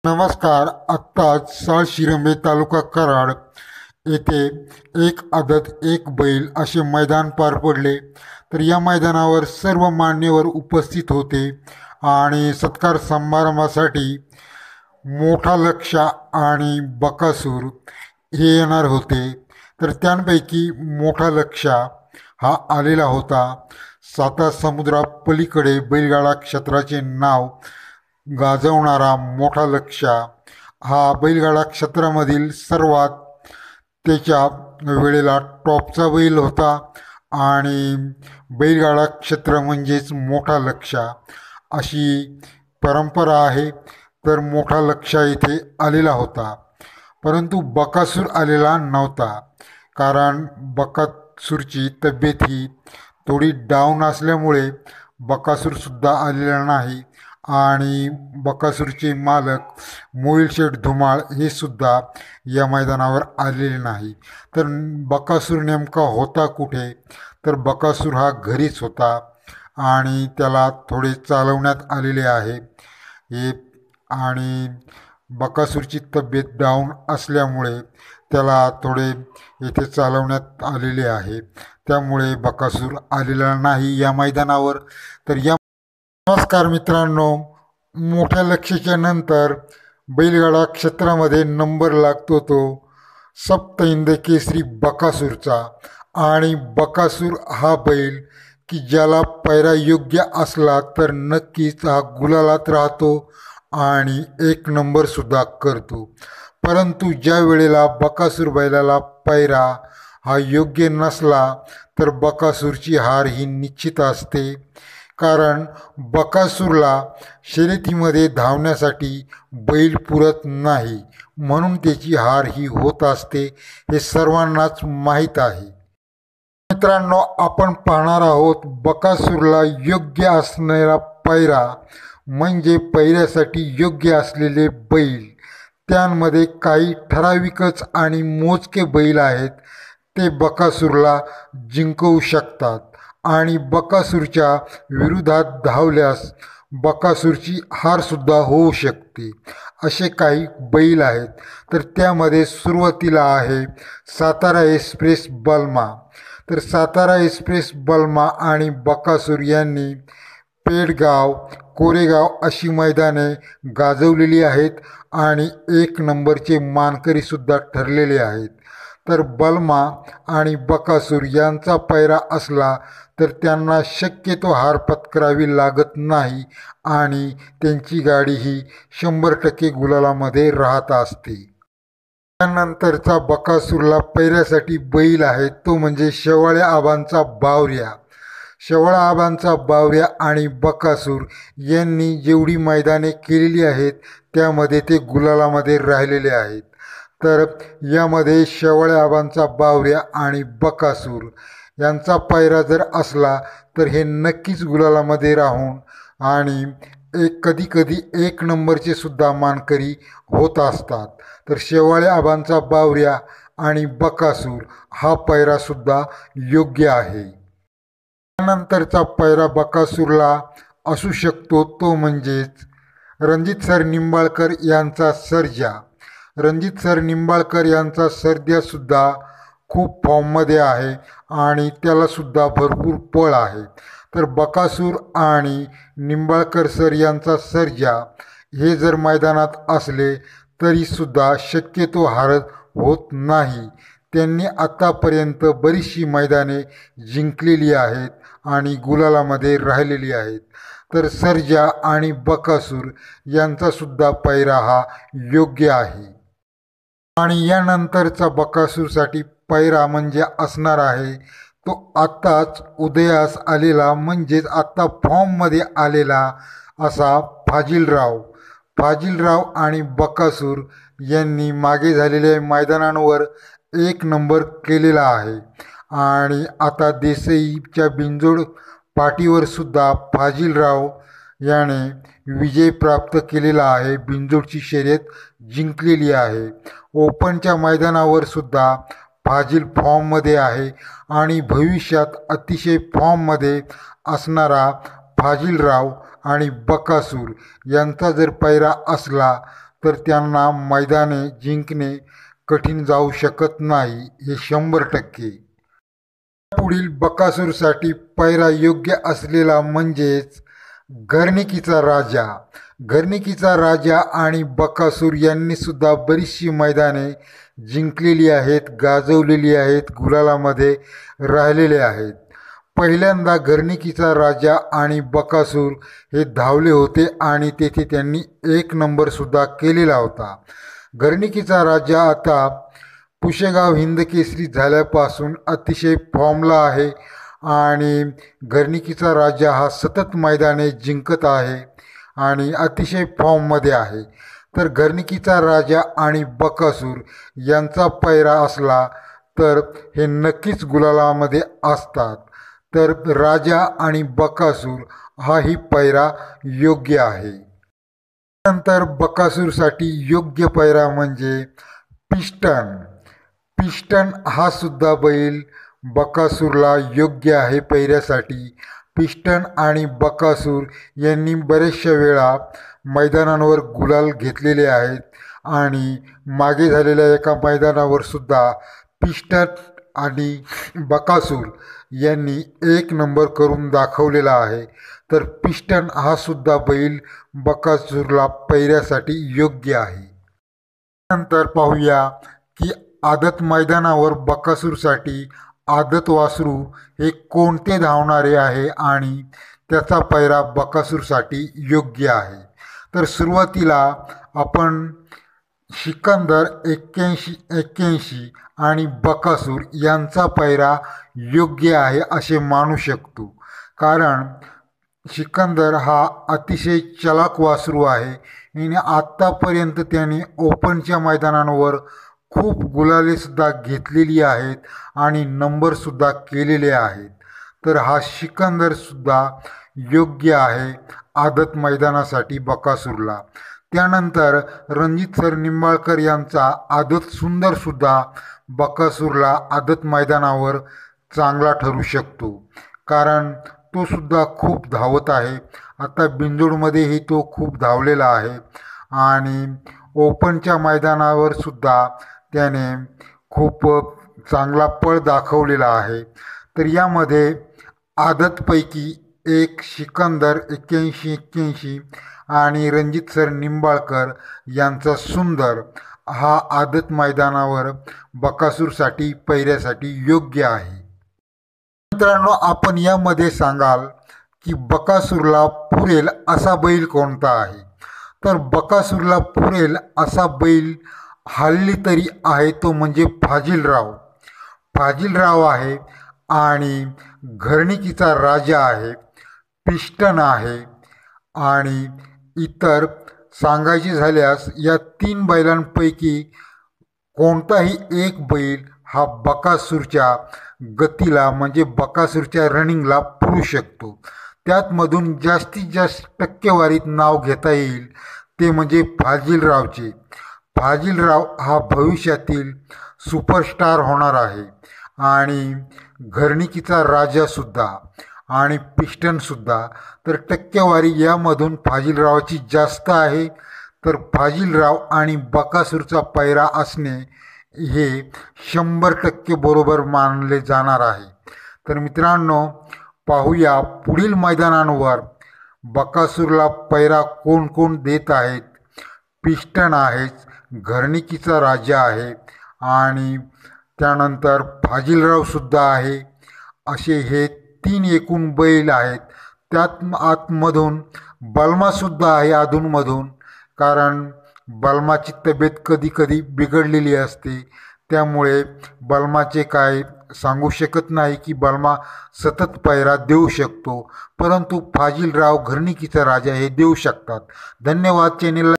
नमस्कार. आत्ताच साळशिरंबे तालुका कराड येथे एक आदत एक बैल असे मैदान पार पडले. तर या मैदानावर सर्व मान्यवर उपस्थित होते आणि सत्कार समारंभासाठी मोठा लक्ष आणि बकासूर हे येणार होते. तर त्यांपैकी मोठा लक्ष हा आलेला होता. साता समुद्रापलीकडे बैलगाडा क्षेत्राचे नाव गाजवणारा मोठा लक्ष हा बैलगाडा क्षेत्रामधील सर्वात त्याच्या वेळेला टॉपचा बैल होता आणि बैलगाडा क्षेत्र म्हणजेच मोठा लक्ष अशी परंपरा आहे. तर मोठा लक्ष इथे आलेला होता, परंतु बकासूर आलेला नव्हता. कारण बकासूरची तब्येत ही थोडी डाऊन असल्यामुळे बकासूरसुद्धा आलेला नाही आणि बकासूरचे मालक मोहिल शेठ धुमाळ हे सुद्धा या मैदानावर आलेले नाही. तर बकासूर नेमका होता कुठे? तर बकासूर हा घरीच होता आणि त्याला थोडे चालवण्यात आलेले आहे हे. आणि बकासूरची तब्येत डाऊन असल्यामुळे त्याला थोडे येथे चालवण्यात आलेले आहे, त्यामुळे बकासूर आलेला नाही या मैदानावर. तर या नमस्कार मित्रांनो, मोठ्या लक्ष्याच्या नंतर बैलगाडा क्षेत्रामध्ये नंबर लागतो तो सप्तहिंद केसरी बकासूरचा. आणि बकासूर हा बैल की ज्याला पैरा योग्य असला तर नक्कीच हा गुलालात राहतो आणि एक नंबरसुद्धा करतो. परंतु ज्या वेळेला बकासूर बैलाला पैरा हा योग्य नसला तर बकासूरची हार ही निश्चित असते. कारण बकासूरला शर्यतीमध्ये धावण्यासाठी बैल पुरत नाही, म्हणून त्याची हार ही होत असते, हे सर्वांनाच माहीत आहे. मित्रांनो, आपण पाहणार आहोत बकासूरला योग्य असणारा पैरा म्हणजे पैऱ्यासाठी योग्य असलेले बैल. त्यांमध्ये काही ठराविकच आणि मोजके बैल आहेत ते बकासूरला जिंकवू शकतात आणि बकासूरच्या विरोधात धावल्यास बकासूरची हारसुद्धा होऊ शकते. असे काही बैल आहेत. तर त्यामध्ये सुरुवातीला आहे सातारा एक्सप्रेस बलमा. तर सातारा एक्सप्रेस बलमा आणि बकासूर यांनी पेडगाव, कोरेगाव अशी मैदाने गाजवलेली आहेत आणि एक नंबरचे मानकरीसुद्धा ठरलेले आहेत. तर बलमा आणि बकासूर यांचा पैरा असला तर त्यांना शक्यतो हार पत्करावी लागत नाही आणि त्यांची गाडी ही 100% गुलालामध्ये राहत असते. त्यानंतरचा बकासूरला पैऱ्यासाठी बैल आहे तो म्हणजे शेवाळ्या आबांचा बावऱ्या. शेवाळ्या आबांचा बावऱ्या आणि बकासूर यांनी जेवढी मैदाने केलेली आहेत त्यामध्ये ते गुलालामध्ये राहिलेले आहेत. तर यामध्ये शेवाळ्या आबांचा बावऱ्या आणि बकासूर यांचा पैरा जर असला तर हे नक्कीच गुलालामध्ये राहून आणि कधीकधी एक नंबरचे सुद्धा मानकरी होत असतात. तर शेवाळ्या आबांचा बावऱ्या आणि बकासूर हा पैरासुद्धा योग्य आहे. त्यानंतरचा पैरा बकासूरला असू शकतो तो म्हणजेच रणजित सर निंबाळकर यांचा सर्जा. रणजित सर निंबाळकर यांचा सर्जासुद्धा खूप फॉर्ममध्ये आहे आणि त्यालासुद्धा भरपूर पळ आहे. तर बकासूर आणि निंबाळकर सर यांचा सर्जा हे जर मैदानात असले तरीसुद्धा शक्यतो हार होत नाही. त्यांनी आत्तापर्यंत बरीचशी मैदाने जिंकलेली आहेत आणि गुलालामध्ये राहिलेली आहेत. तर सर्जा आणि बकासूर यांचासुद्धा पैरा हा योग्य आहे. आणि यानंतरचा बकासूरसाठी पैरा म्हणजे असणार आहे तो आत्ताच उदयास आलेला म्हणजेच आत्ता फॉर्ममध्ये आलेला असा फाजिलराव. फाजिलराव आणि बकासूर यांनी मागे झालेल्या मैदानांवर एक नंबर केलेला आहे आणि आता देसाईच्या बिंजोड पाटीवर सुद्धा फाजिलराव याने विजय प्राप्त केलेला आहे. बिंजोडची शर्यत जिंकलेली आहे. ओपनच्या मैदानावर सुद्धा फाजिल फॉर्ममध्ये आहे आणि भविष्यात अतिशय फॉर्ममध्ये असणारा फाजिलराव आणि बकासूर यांचा जर पैरा असला तर त्यांना मैदाने जिंकणे कठीण जाऊ शकत नाही, हे 100%. पुढील बकासूरसाठी पैरा योग्य असलेला म्हणजेच घरणिकीचा राजा. घरणिकीचा राजा आणि बकासूर यांनी सुद्धा बरीचशी मैदाने जिंकलेली आहेत, गाजवलेली आहेत, गुलालामध्ये राहिलेले आहेत. पहिल्यांदा घरणिकीचा राजा आणि बकासूर हे धावले होते आणि तेथे त्यांनी 1 नंबरसुद्धा केलेला होता. घरणिकीचा राजा आता पुशेगाव हिंदकेसरी झाल्यापासून अतिशय फॉर्मला आहे आणि घरणिकीचा राजा हा सतत मैदाने जिंकत आहे आणि अतिशय फॉर्ममध्ये आहे. तर घरणिकीचा राजा आणि बकासूर यांचा पैरा असला तर हे नक्कीच गुलालामध्ये असतात. तर राजा आणि बकासूर हाही पैरा योग्य आहे. नंतर बकासूरसाठी योग्य पैरा म्हणजे पिस्टन. पिस्टन हा सुद्धा बैल बकासूरला योग्य आहे पैऱ्यासाठी. पिस्टन आणि बकासूर यांनी बरेचशा वेळा मैदानांवर गुलाल घेतलेले आहेत आणि मागे झालेल्या एका मैदानावर सुद्धा पिस्टन आणि बकासूर यांनी 1 नंबर करून दाखवलेला आहे. तर पिस्टन हा सुद्धा बैल बकासूरला पैऱ्यासाठी योग्य आहे. नंतर पाहूया की आदत मैदानावर बकासूरसाठी आदत वासरू हे कोणते धावणारे आहे आणि त्याचा पैरा बकासूरसाठी योग्य आहे. तर सुरुवातीला आपण सिकंदर 81 आणि बकासूर यांचा पैरा योग्य आहे असे मानू शकतो. कारण सिकंदर हा अतिशय चलाक वासरू आहे आणि आत्तापर्यंत त्याने ओपनच्या मैदानांवर खूप गुलालेसुद्धा घेतलेली आहेत आणि नंबरसुद्धा केलेले आहेत. तर हा सिकंदरसुद्धा योग्य आहे आदत मैदानासाठी बकासूरला. त्यानंतर रणजित सर निंबाळकर यांचा आदत सुंदरसुद्धा बकासूरला आदत मैदानावर चांगला ठरू शकतो. कारण तो सुद्धा खूप धावत आहे. आता बिंजोडमध्येही तो खूप धावलेला आहे आणि ओपनच्या मैदानावर सुद्धा त्याने खूप चांगला पळ दाखवलेला आहे. तर यामध्ये आदतपैकी एक सिकंदर 81 आणि रणजित सर निंबाळकर यांचा सुंदर हा आदत मैदानावर बकासूरसाठी पैऱ्यासाठी योग्य आहे. मित्रांनो, आपण यामध्ये सांगाल की बकासूरला पुरेल असा बैल कोणता आहे. तर बकासूरला पुरेल असा बैल हल्ली तरी आहे तो म्हणजे फाजिलराव. फाजिलराव आहे आणि घरणिकीचा राजा आहे, पिस्टन आहे आणि इतर सांगायचे झाल्यास या 3 बैलांपैकी कोणताही एक बैल हा बकासूरच्या गतीला म्हणजे बकासूरच्या रनिंगला पुरू शकतो. त्यातमधून जास्तीत जास्त टक्केवारीत नाव घेता येईल ते म्हणजे फाजिलरावचे. फाजिलराव हा भविष्यातील सुपरस्टार होणार आहे आणि घरणिकीचा राजासुद्धा आणि पिस्टनसुद्धा. तर टक्केवारी यामधून फाजिलरावची जास्त आहे. तर फाजिलराव आणि बकासूरचा पैरा असणे हे 100% बरोबर मानले जाणार आहे. तर मित्रांनो, पाहूया पुढील मैदानांवर बकासूरला पैरा कोण कोण देत आहेत. पिस्टन आहेच, घरणिकीचा राजा आहे आणि त्यानंतर फाजिलरावसुद्धा आहे. असे हे 3 एकूण बैल आहेत. त्यात आतमधून बलमासुद्धा आहे अधूनमधून. कारण बलमाची तब्येत कधी कधी बिघडलेली असते, त्यामुळे बलमाचे काय सांगू शकत नाही की बलमा सतत पैरा देऊ शकतो, परंतु फाजिलराव घरणिकीचा राजा हे देऊ शकतात. धन्यवाद. चॅनेलला